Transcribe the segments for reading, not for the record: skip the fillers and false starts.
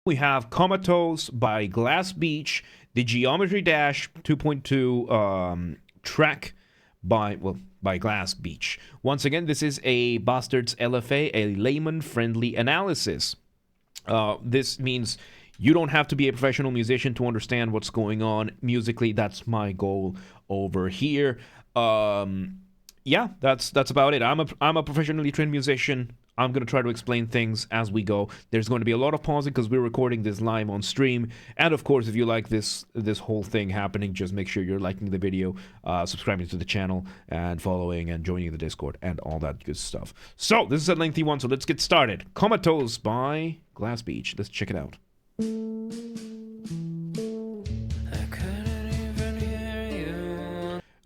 We have Commatose by Glass Beach, the Geometry Dash 2.2 track by Glass Beach. Once again, this is a Basterd's LFA, a layman-friendly analysis. This means you don't have to be a professional musician to understand what's going on musically. That's my goal over here. Yeah, that's about it. I'm a professionally trained musician. I'm going to try to explain things as we go. There's going to be a lot of pausing because we're recording this live on stream. And of course, if you like this whole thing happening, just make sure you're liking the video, subscribing to the channel, and following and joining the Discord and all that good stuff. So this is a lengthy one, so let's get started. Commatose by Glass Beach. Let's check it out.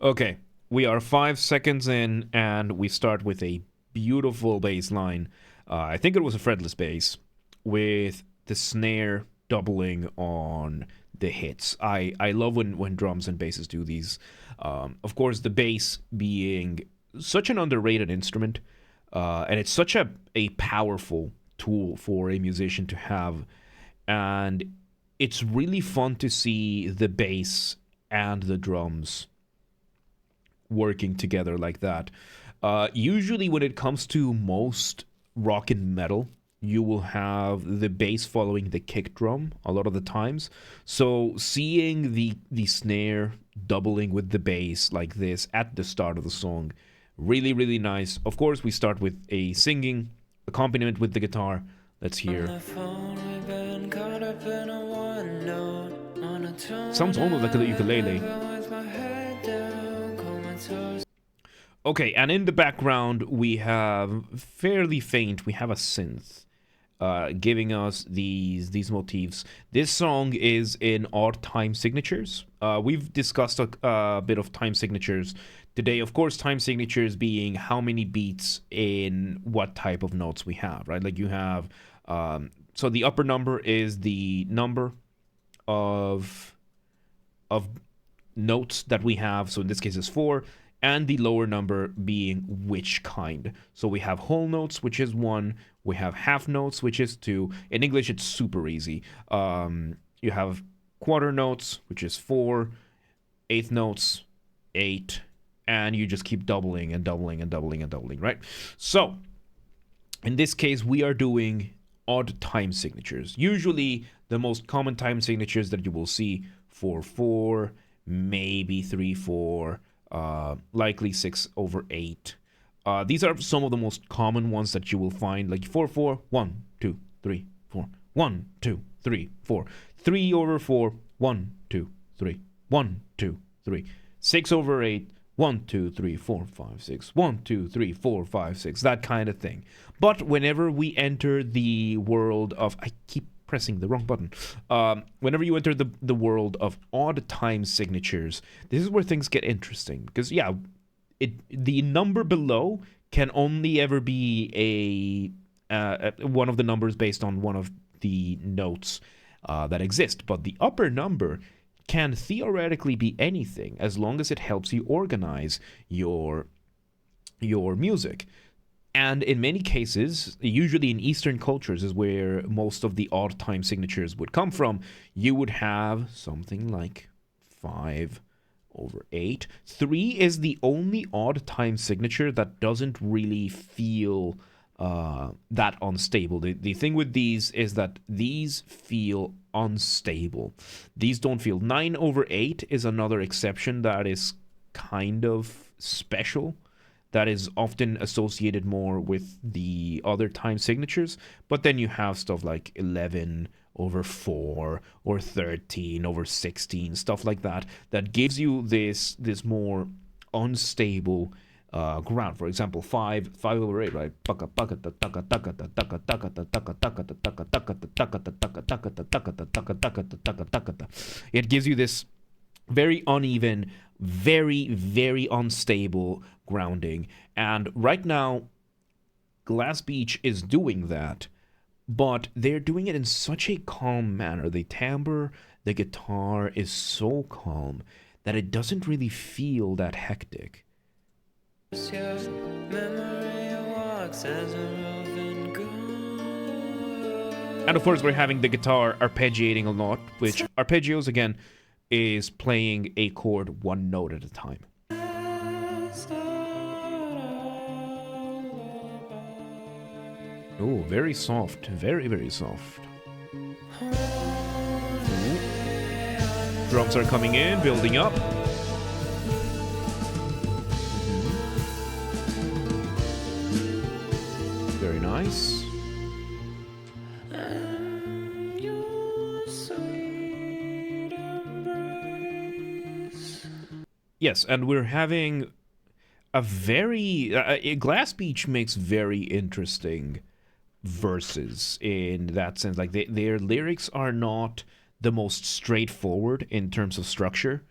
Okay, we are 5 seconds in, and we start with a beautiful bass line. I think it was a fretless bass with the snare doubling on the hits. I love when drums and basses do these. Of course, the bass being such an underrated instrument, and it's such a powerful tool for a musician to have. And it's really fun to see the bass and the drums working together like that. Usually when it comes to most rock and metal, you will have the bass following the kick drum a lot of the times. So seeing the snare doubling with the bass like this at the start of the song, really, really nice. Of course, we start with a singing accompaniment with the guitar. Let's hear. Sounds almost like a ukulele. Okay, and in the background we have fairly faint. We have a synth giving us these motifs. This song is in odd time signatures. We've discussed a bit of time signatures today. Of course, time signatures being how many beats in what type of notes we have, right? Like you have, so the upper number is the number of notes that we have. So in this case, it's 4. And the lower number being which kind. So we have whole notes, which is 1. We have half notes, which is 2. In English, it's super easy. You have quarter notes, which is 4. Eighth notes, 8. And you just keep doubling and doubling and doubling and doubling, right? So in this case, we are doing odd time signatures. Usually, the most common time signatures that you will see 4/4, maybe 3/4. Likely 6/8. These are some of the most common ones that you will find, like 4/4, 1, 2, 3, 4, 1, 2, 3, 4, 3/4, 1, 2, 3, 1, 2, 3, 6/8, 1, 2, 3, 4, 5, 6, 1, 2, 3, 4, 5, 6, that kind of thing. But whenever we enter the world of, I keep pressing the wrong button. Whenever you enter the world of odd time signatures, this is where things get interesting. Because, yeah, the number below can only ever be one of the numbers based on one of the notes that exist. But the upper number can theoretically be anything as long as it helps you organize your music. And in many cases, usually in Eastern cultures is where most of the odd time signatures would come from, you would have something like 5/8. 3 is the only odd time signature that doesn't really feel that unstable. The thing with these is that these feel unstable. These don't feel. 9/8 is another exception that is kind of special, that is often associated more with the other time signatures. But then you have stuff like 11/4 or 13/16, stuff like that, that gives you this more unstable ground. For example, 5/8, right? It gives you this very uneven, very, very unstable grounding. And right now, Glass Beach is doing that, but they're doing it in such a calm manner. The timbre, the guitar is so calm that it doesn't really feel that hectic. Memory walks as a roving ghost. And of course, we're having the guitar arpeggiating a lot, which arpeggios, again, is playing a chord one note at a time. Oh, very soft. Very, very soft. Ooh. Drums are coming in, building up. Very nice. Yes, and we're having a very... Glass Beach makes very interesting verses in that sense. Like, their lyrics are not the most straightforward in terms of structure.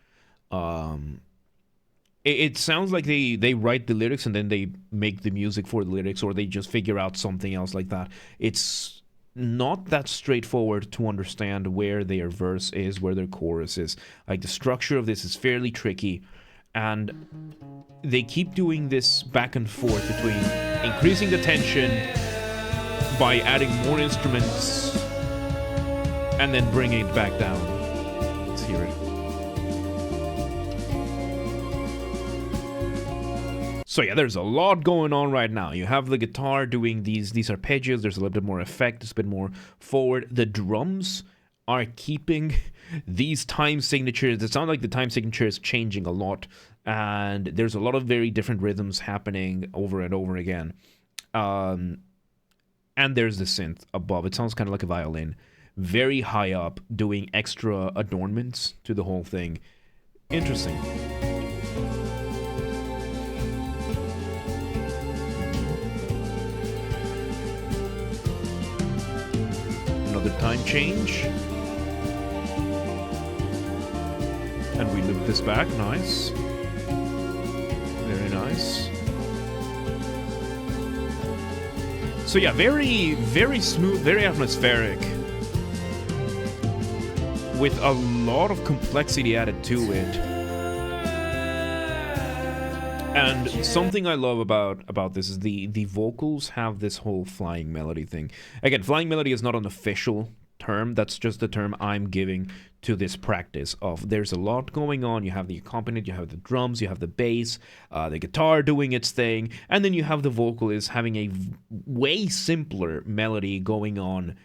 It sounds like they write the lyrics and then they make the music for the lyrics, or they just figure out something else like that. It's not that straightforward to understand where their verse is, where their chorus is. Like, the structure of this is fairly tricky, and they keep doing this back and forth between increasing the tension by adding more instruments and then bringing it back down. Let's hear it. So yeah, there's a lot going on right now. You have the guitar doing these arpeggios. There's a little bit more effect. It's a bit more forward. The drums are keeping these time signatures. It sounds like the time signature is changing a lot, and there's a lot of very different rhythms happening over and over again. And there's the synth above. It sounds kind of like a violin, very high up, doing extra adornments to the whole thing. Interesting. Another time change. And we loop this back. Nice. Very nice. So yeah, very, very smooth, very atmospheric, with a lot of complexity added to it. And something I love about this is the vocals have this whole flying melody thing. Again, flying melody is not an official term. That's just the term I'm giving to this practice of there's a lot going on. You have the accompaniment, you have the drums, you have the bass, the guitar doing its thing, and then you have the vocalist having a way simpler melody going on,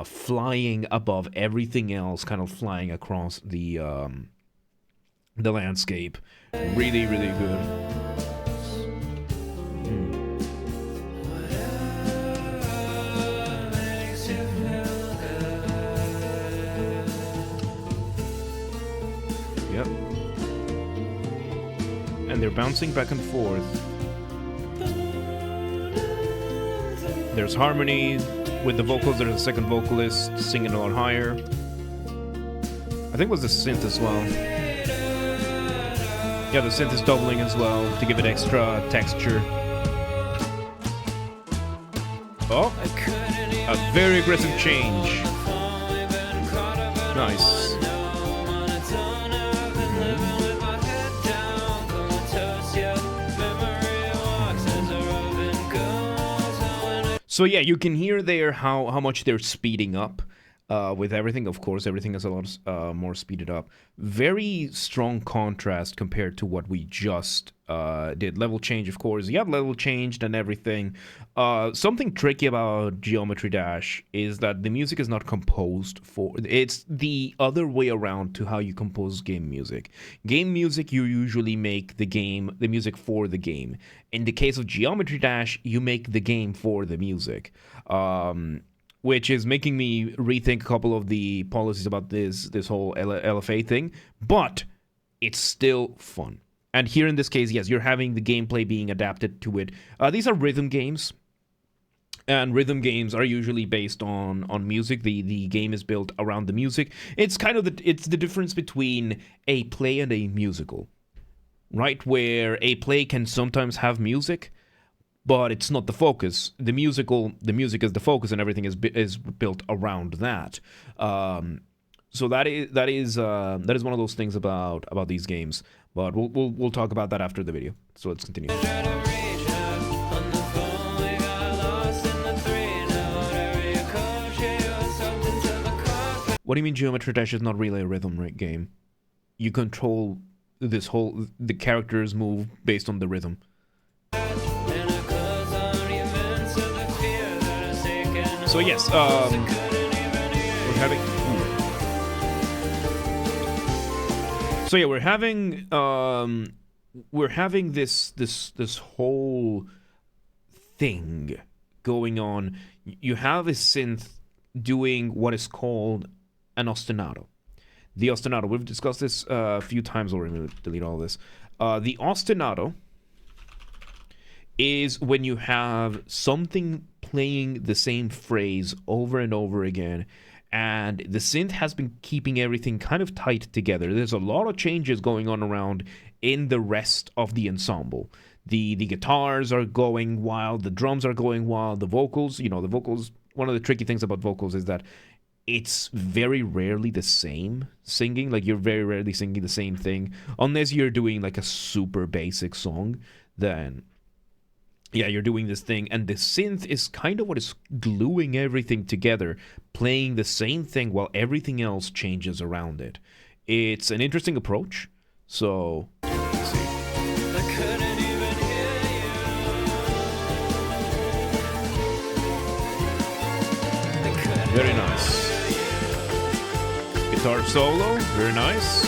flying above everything else, kind of flying across the landscape. Really, really good. Yep. And they're bouncing back and forth. There's harmony with the vocals. There's a second vocalist singing a lot higher. I think it was the synth as well. Yeah, the synth is doubling as well to give it extra texture. Oh, a very aggressive change. Nice. So yeah, you can hear there how much they're speeding up with everything. Of course, everything is a lot more speeded up. Very strong contrast compared to what we just did. Level change, of course. You have level changed and everything. Something tricky about Geometry Dash is that the music is not composed for... It's the other way around to how you compose game music. Game music, you usually make the music for the game. In the case of Geometry Dash, you make the game for the music. Which is making me rethink a couple of the policies about this whole LFA thing, but it's still fun. And here in this case, yes, you're having the gameplay being adapted to it. These are rhythm games, and rhythm games are usually based on music. The game is built around the music. It's kind of it's the difference between a play and a musical, right? Where a play can sometimes have music, but it's not the focus. The music is the focus, and everything is built around that. So that is one of those things about these games. But we'll talk about that after the video. So let's continue. What do you mean Geometry Dash is not really a rhythm game? You control the characters move based on the rhythm. So yes, we're having. So yeah, we're having this whole thing going on. You have a synth doing what is called an ostinato. The ostinato, we've discussed this a few times already. Let me delete all this. The ostinato is when you have something playing the same phrase over and over again, and the synth has been keeping everything kind of tight together. There's a lot of changes going on around in the rest of the ensemble. The guitars are going wild, the drums are going wild, the vocals, one of the tricky things about vocals is that it's very rarely the same singing. Like, you're very rarely singing the same thing, unless you're doing like a super basic song. Then yeah, you're doing this thing, and the synth is kind of what is gluing everything together, playing the same thing while everything else changes around it. It's an interesting approach. So let's see. Very nice. Guitar solo, very nice.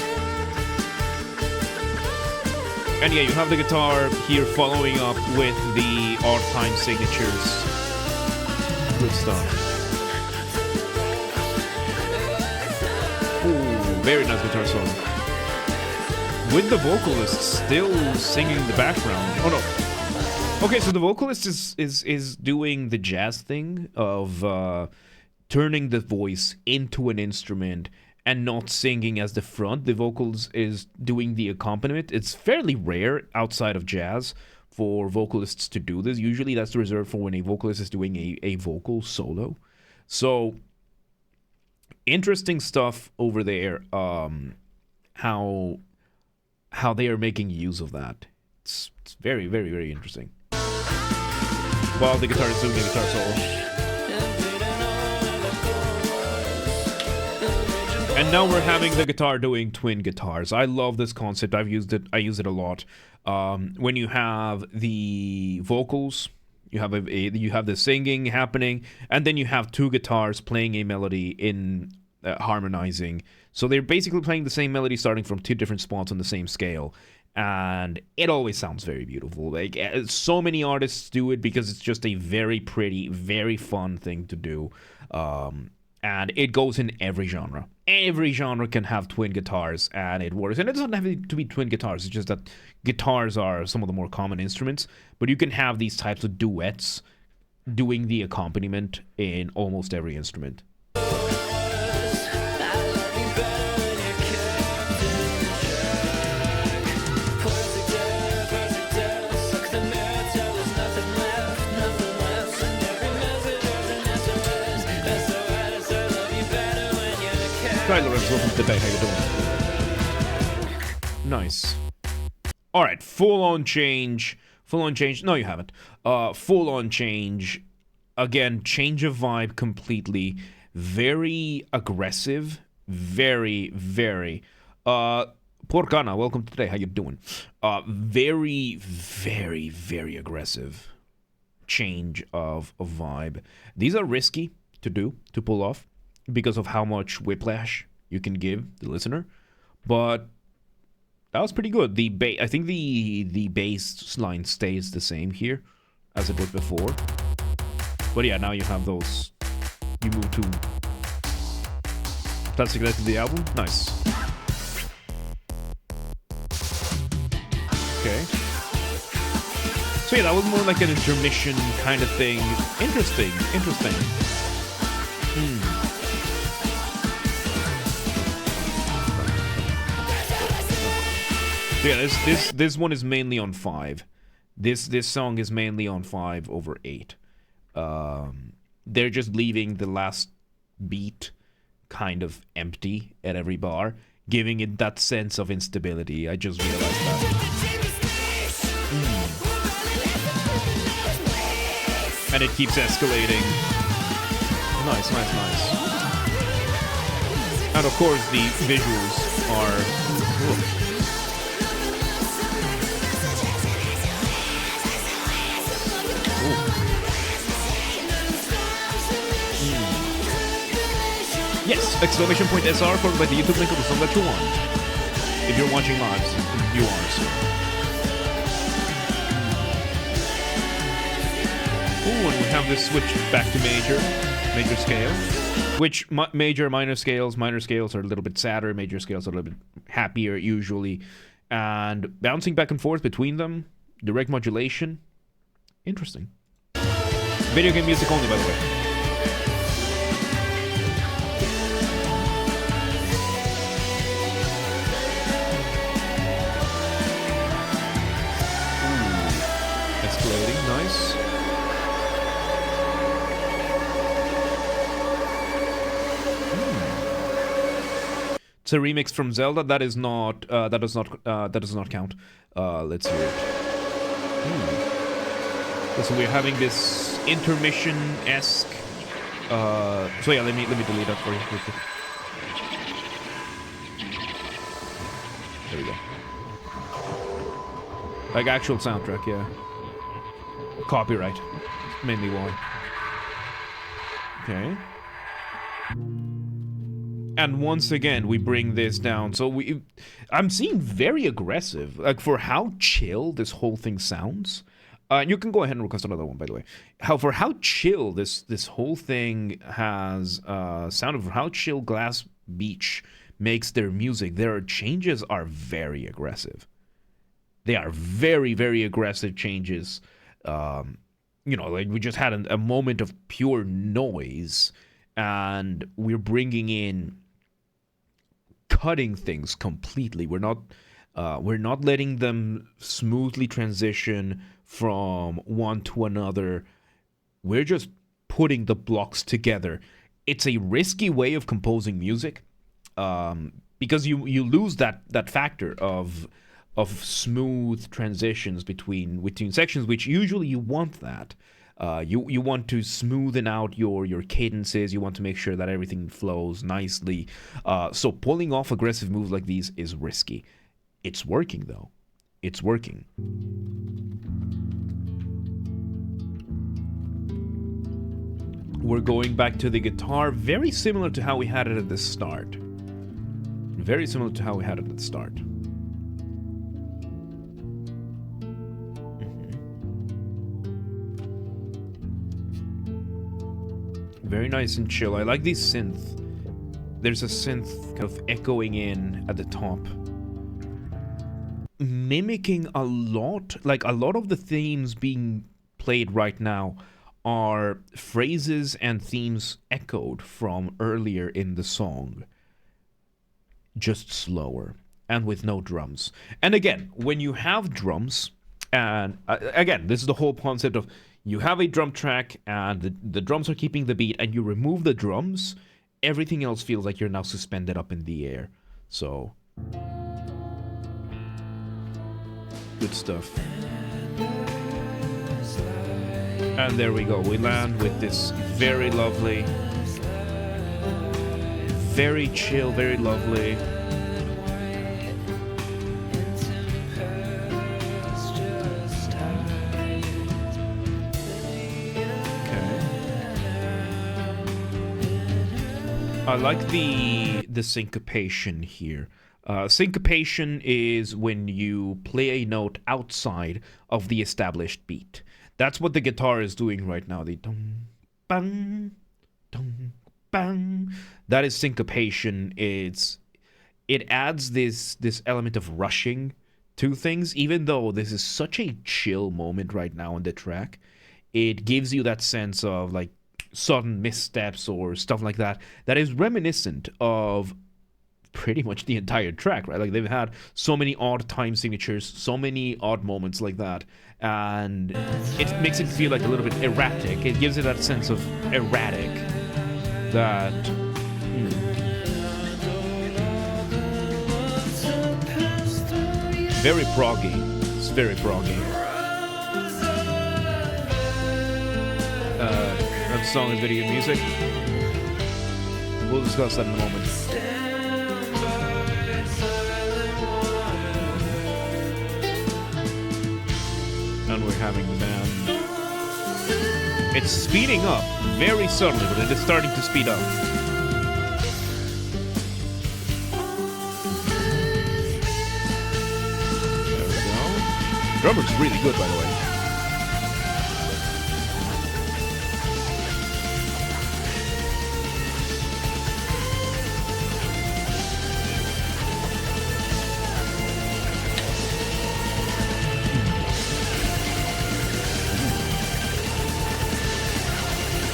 And yeah, you have the guitar here following up with the odd time signatures. Good stuff. Ooh, very nice guitar solo. With the vocalist still singing in the background. Oh no. Okay, so the vocalist is doing the jazz thing of turning the voice into an instrument and not singing as the front. The vocals is doing the accompaniment. It's fairly rare outside of jazz for vocalists to do this. Usually that's reserved for when a vocalist is doing a vocal solo. So interesting stuff over there. How they are making use of that. It's very, very, very interesting. While the guitar is doing a guitar solo. And now we're having the guitar doing twin guitars. I love this concept. I use it a lot. When you have the vocals, you have the singing happening, and then you have two guitars playing a melody in harmonizing. So they're basically playing the same melody starting from two different spots on the same scale. And it always sounds very beautiful. Like, so many artists do it because it's just a very pretty, very fun thing to do. And it goes in every genre. Every genre can have twin guitars, and it works. And it doesn't have to be twin guitars. It's just that guitars are some of the more common instruments. But you can have these types of duets doing the accompaniment in almost every instrument. Hi Lorenz, welcome to the day. How you doing? Nice. Alright, full-on change. Full-on change. No, you haven't. Full-on change. Again, change of vibe completely. Very aggressive. Very, very. Porcana, welcome to today. How you doing? Very, very, very aggressive change of vibe. These are risky to pull off, because of how much whiplash you can give the listener, but that was pretty good. I think the bass line stays the same here as it was before, but yeah, now you have those. You move to Plastic Light of the album. Nice. Okay. So yeah, that was more like an intermission kind of thing. Interesting. Yeah, this one is mainly on 5. This song is mainly on 5/8. They're just leaving the last beat kind of empty at every bar, giving it that sense of instability. I just realized that. And it keeps escalating. Nice. And of course, the visuals are... Yes, exclamation point SR followed by the YouTube link of the song that you want. If you're watching live, you are, so. Ooh, and we have this switch back to major scale. Which major, minor scales are a little bit sadder, major scales are a little bit happier usually. And bouncing back and forth between them, direct modulation, interesting. Video game music only, by the way. Escalating, nice. It's a remix from Zelda. That is not. That does not count. Let's hear it. So we're having this intermission-esque. So yeah, let me delete that for you quickly. There we go. Like actual soundtrack, yeah. Copyright, mainly why. Okay. And once again, we bring this down. So I'm seeing very aggressive, like for how chill this whole thing sounds. You can go ahead and request another one, by the way. For how chill this whole thing has sounded, for how chill Glass Beach makes their music, their changes are very aggressive. They are very, very aggressive changes. You know, like we just had a moment of pure noise, and we're bringing in cutting things completely. We're not letting them smoothly transition from one to another. We're just putting the blocks together. It's a risky way of composing music, because you lose that factor of smooth transitions between sections, which usually you want that. You want to smoothen out your cadences. You want to make sure that everything flows nicely. So pulling off aggressive moves like these is risky. It's working, though. It's working. We're going back to the guitar, very similar to how we had it at the start. Very similar to how we had it at the start. Very nice and chill. I like the synth. There's a synth kind of echoing in at the top, mimicking a lot of the themes being played right now are phrases and themes echoed from earlier in the song, just slower and with no drums. And again, when you have drums, and again, this is the whole concept of you have a drum track and the drums are keeping the beat, and you remove the drums, everything else feels like you're now suspended up in the air. So, good stuff. And there we go. We land with this very lovely, very chill, very lovely. I like the syncopation here. Syncopation is when you play a note outside of the established beat. That's what the guitar is doing right now. The dum bang, dum bang. That is syncopation. It adds this element of rushing to things, even though this is such a chill moment right now in the track. It gives you that sense of like sudden missteps or stuff like that is reminiscent of pretty much the entire track, right? Like they've had so many odd time signatures, so many odd moments like that, and it makes it feel like a little bit erratic. It gives it that sense of erratic that very proggy. It's very proggy. That song is video music. We'll discuss that in a moment. and we're having the band. It's speeding up very suddenly, but it is starting to speed up. There we go. Drummer's really good, by the way.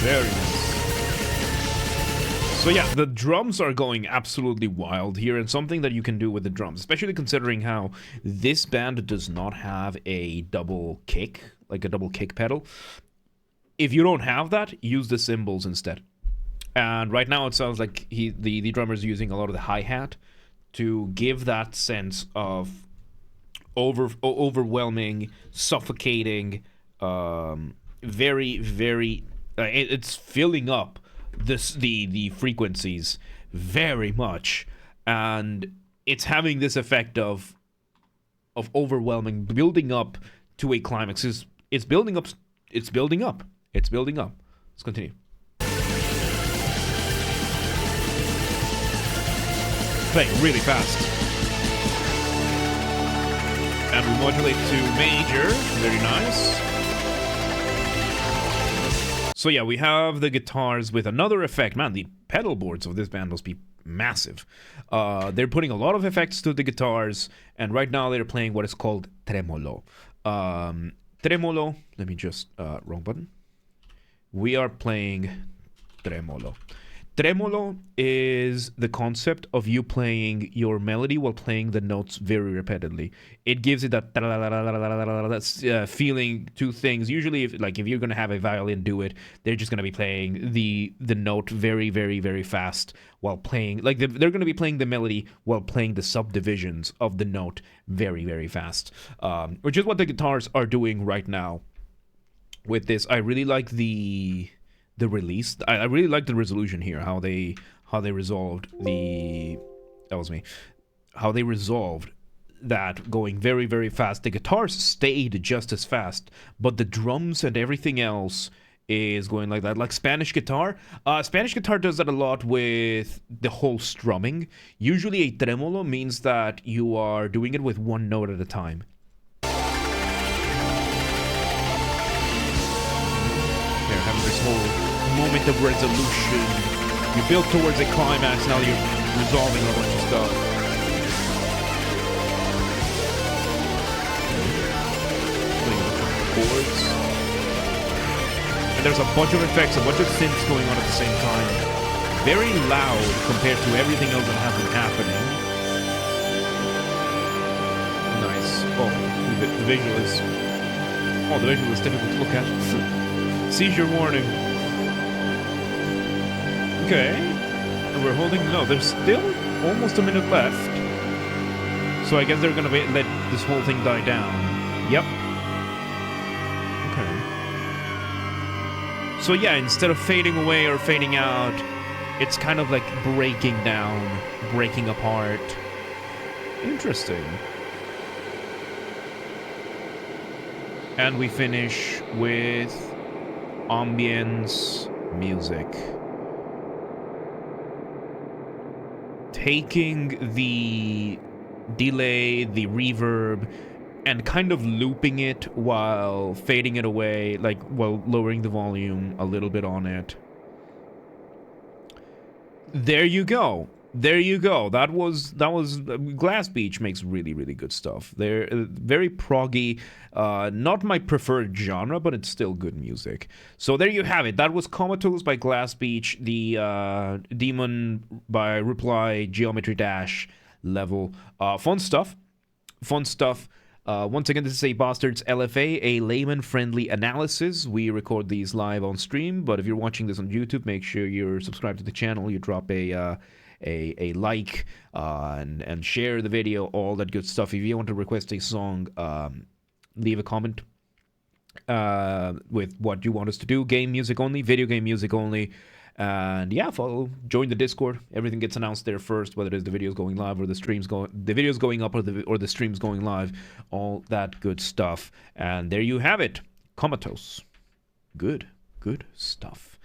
Very nice. So yeah, the drums are going absolutely wild here, and something that you can do with the drums, especially considering how this band does not have a double kick, like a double kick pedal. If you don't have that, use the cymbals instead. And right now it sounds like the drummer's using a lot of the hi-hat to give that sense of overwhelming, suffocating, very, very... it's filling up the frequencies very much, and it's having this effect of overwhelming, building up to a climax. It's building up. It's building up. It's building up. Let's continue. Playing really fast, and we modulate to major. Very nice. So yeah, we have the guitars with another effect. Man, the pedal boards of this band must be massive. They're putting a lot of effects to the guitars, and right now they're playing what is called tremolo. Tremolo, let me just, wrong button. We are playing tremolo. Tremolo is the concept of you playing your melody while playing the notes very repeatedly. It gives it that feeling to things. Usually, if you're going to have a violin do it, they're just going to be playing the note very, very, very fast while playing. Like, they're going to be playing the melody while playing the subdivisions of the note very, very fast. Which is what the guitars are doing right now with this. I really like the release. I really like the resolution here, how they resolved how they resolved that going very, very fast. The guitars stayed just as fast, but the drums and everything else is going like that. Like Spanish guitar. Spanish guitar does that a lot with the whole strumming. Usually a tremolo means that you are doing it with one note at a time. They're having this whole moment of resolution. You build towards a climax, now you're resolving a bunch of stuff. Playing a bunch of chords. And there's a bunch of effects, a bunch of synths going on at the same time. Very loud compared to everything else that has been happening. Nice. Oh, the visual is... Oh, the visual is difficult to look at. Seizure warning. Okay, and we're holding... No, there's still almost a minute left. So I guess they're gonna let this whole thing die down. Yep. Okay. So yeah, instead of fading away or fading out, it's kind of like breaking down, breaking apart. Interesting. And we finish with ambience music. Taking the delay, the reverb, and kind of looping it while fading it away, like while lowering the volume a little bit on it. There you go. There you go. That was Glass Beach makes really, really good stuff. They're very proggy, not my preferred genre, but it's still good music. So there you have it. That was Commatose by Glass Beach, the Demon by Reply, Geometry Dash level. Fun stuff. Fun stuff. Once again, this is a Basterd's LFA, a layman-friendly analysis. We record these live on stream, but if you're watching this on YouTube, make sure you're subscribed to the channel. You drop a like and share the video, all that good stuff. If you want to request a song, leave a comment with what you want us to do. Game music only, video game music only, And yeah, join the Discord. Everything gets announced there first, whether it is the videos going live or the videos going up or the streams going live, all that good stuff. And there you have it, Commatose. Good stuff.